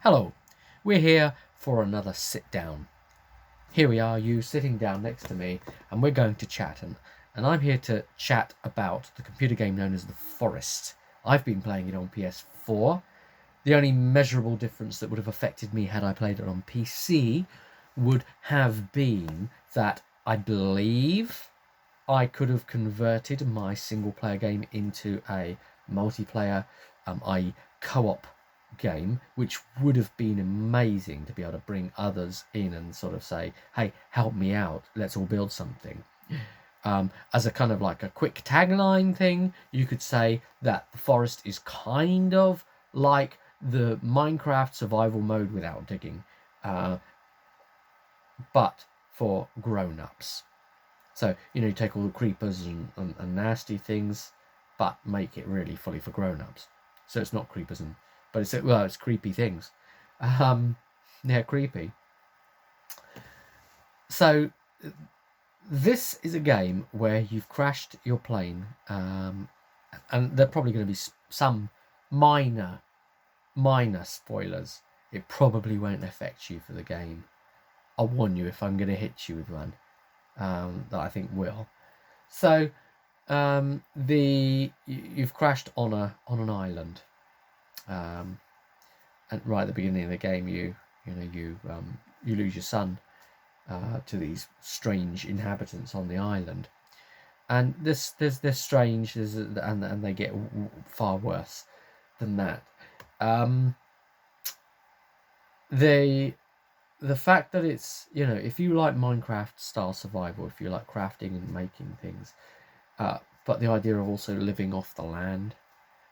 Hello, we're here for another sit down. Here we are, you sitting down next to me, and we're going to chat. And I'm here to chat about the computer game known as The Forest. I've been playing it on PS4. The only measurable difference that would have affected me had I played it on PC would have been that I believe I could have converted my single player game into a multiplayer, i.e., co op game, which would have been amazing to be able to bring others in and sort of say, hey, help me out, let's all build something. As a kind of like a quick tagline thing, you could say that The Forest is kind of like the Minecraft survival mode without digging, but for grown-ups. So, you take all the creepers and nasty things, but make it really fully for grown-ups. So it's not creepers, but it's creepy things. They're creepy. So this is a game where you've crashed your plane, and there are probably going to be some minor spoilers. It probably won't affect you for the game. I'll warn you if I'm going to hit you with one that I think will. So you've crashed on an island, and right at the beginning of the game, you lose your son to these strange inhabitants on the island, and they're strange, and they get far worse than that. The fact that it's, if you like Minecraft style survival, if you like crafting and making things, but the idea of also living off the land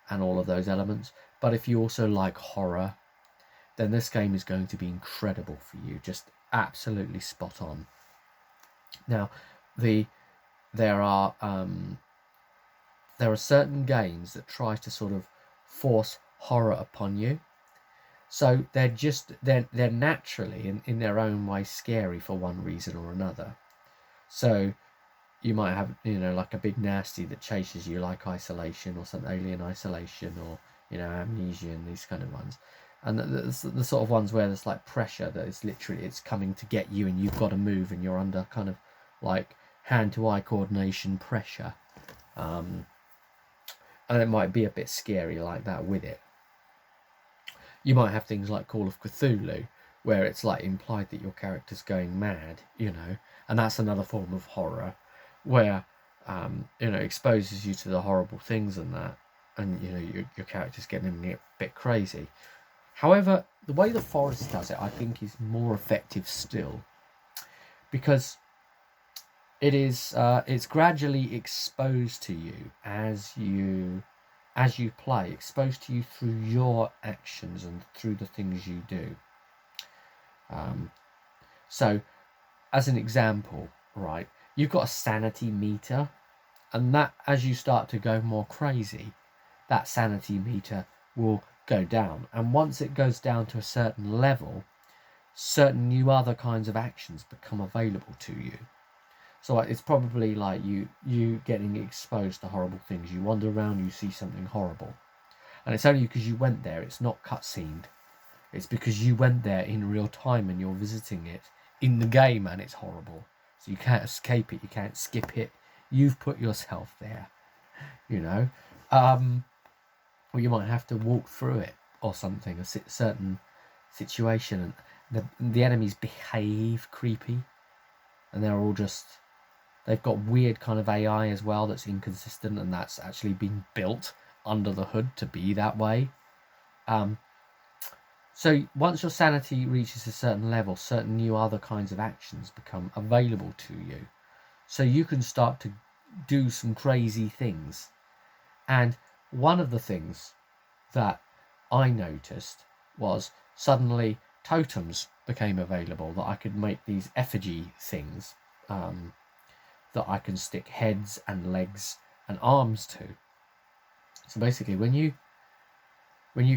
and all of those elements, but if you also like horror, then this game is going to be incredible for you, just absolutely spot on. Now, there are certain games that try to sort of force horror upon you. So they're naturally in their own way scary for one reason or another. So you might have, like a big nasty that chases you, like Isolation or some Alien Isolation, or Amnesia, and these kind of ones. And the sort of ones where there's like pressure that is literally, it's coming to get you and you've got to move and you're under kind of like hand-to-eye coordination pressure. And it might be a bit scary like that with it. You might have things like Call of Cthulhu, where it's like implied that your character's going mad, and that's another form of horror, where exposes you to the horrible things and that, and your character's getting a bit crazy. However, the way The Forest does it, I think, is more effective still, because it's gradually exposed to you as you play, exposed to you through your actions and through the things you do. So, as an example, right, you've got a sanity meter, and that, as you start to go more crazy, that sanity meter will go down. And once it goes down to a certain level, certain new other kinds of actions become available to you. So it's probably like you getting exposed to horrible things. You wander around, you see something horrible, and it's only because you went there. It's not cutscened. It's because you went there in real time and you're visiting it in the game, and it's horrible. So you can't escape it. You can't skip it. You've put yourself there. Or you might have to walk through it or something. A certain situation, and the enemies behave creepy, and they're all just. They've got weird kind of AI as well that's inconsistent, and that's actually been built under the hood to be that way. So once your sanity reaches a certain level, certain new other kinds of actions become available to you. So you can start to do some crazy things. And one of the things that I noticed was suddenly totems became available, that I could make these effigy things, that I can stick heads and legs and arms to. So basically, when you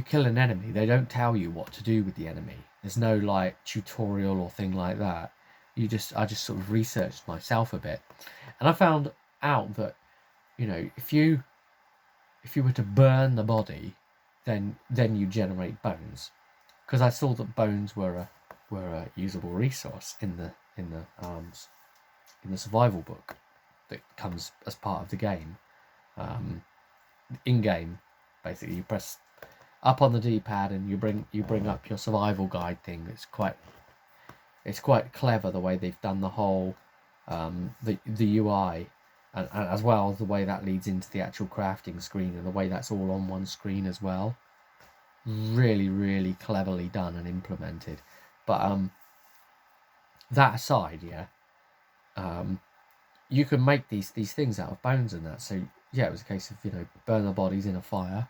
kill an enemy, they don't tell you what to do with the enemy. There's no like tutorial or thing like that. I just sort of researched myself a bit, and I found out that if you were to burn the body, then you generate bones, because I saw that bones were a usable resource in the survival book that comes as part of the game. In game, basically, you press up on the D-pad and you bring up your survival guide thing. It's quite clever the way they've done the whole the UI, and as well as the way that leads into the actual crafting screen, and the way that's all on one screen as well. Really, really cleverly done and implemented. But that aside, you can make these things out of bones and that. So yeah, it was a case of burn the bodies in a fire,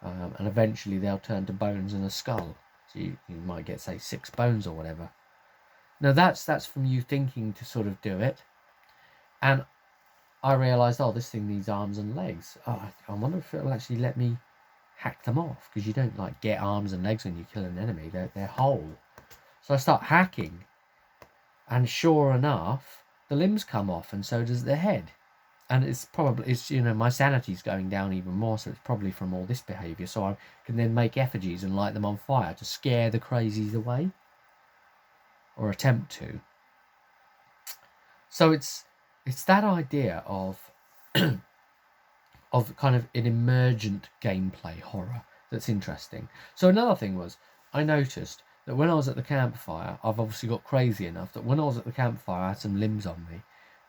and eventually they'll turn to bones and a skull. So you might get, say, 6 bones or whatever. Now that's from you thinking to sort of do it, and I realised, oh, this thing needs arms and legs. Oh, I wonder if it'll actually let me hack them off, because you don't like get arms and legs when you kill an enemy. They're whole. So I start hacking, and sure enough, the limbs come off, and so does the head. And it's my sanity's going down even more, so it's probably from all this behaviour. So I can then make effigies and light them on fire to scare the crazies away, or attempt to. So it's that idea of of kind of an emergent gameplay horror that's interesting. So another thing was, I noticed that when I was at the campfire, I've obviously got crazy enough that when I was at the campfire, I had some limbs on me,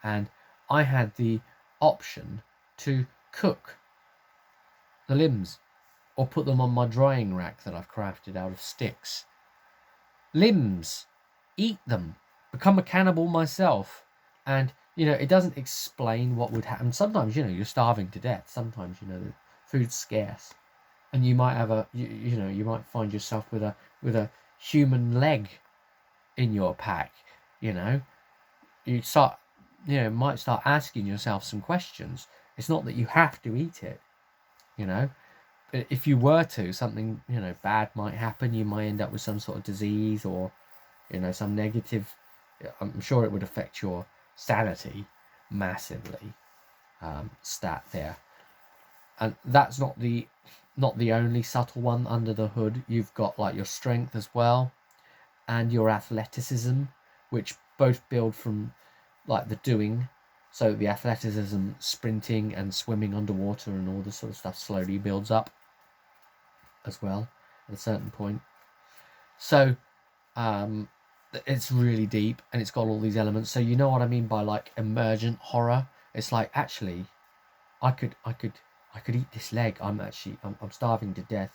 and I had the option to cook the limbs or put them on my drying rack that I've crafted out of sticks. Limbs, eat them, become a cannibal myself. And it doesn't explain what would happen. Sometimes you're starving to death. Sometimes the food's scarce, and you might have you might find yourself with a human leg in your pack. You might start asking yourself some questions. It's not that you have to eat it, but if you were to, something bad might happen. You might end up with some sort of disease, or some negative. I'm sure it would affect your sanity massively, stat there. And that's not the only subtle one under the hood. You've got like your strength as well, and your athleticism, which both build from like the doing. So the athleticism, sprinting and swimming underwater and all this sort of stuff, slowly builds up as well at a certain point. So it's really deep, and it's got all these elements. So you know what I mean by like emergent horror. It's like, actually, I could eat this leg. I'm starving to death.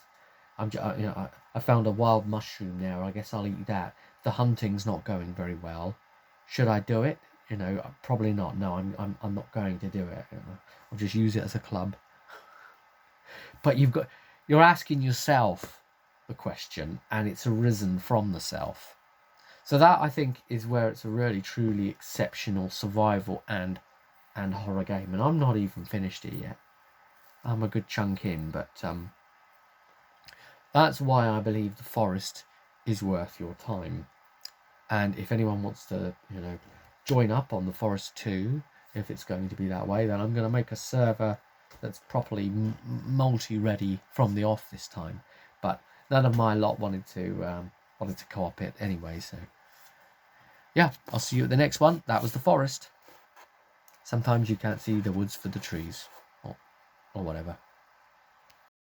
I found a wild mushroom there. I guess I'll eat that. The hunting's not going very well. Should I do it? Probably not. No, I'm not going to do it. I'll just use it as a club. But you're asking yourself the question, and it's arisen from the self. So that, I think, is where it's a really truly exceptional survival and horror game. And I'm not even finished it yet. I'm a good chunk in, but that's why I believe The Forest is worth your time. And if anyone wants to, join up on The Forest 2, if it's going to be that way, then I'm going to make a server that's properly multi-ready from the off this time. But none of my lot wanted to co-op it anyway, so yeah, I'll see you at the next one. That was The Forest. Sometimes you can't see the woods for the trees, or whatever.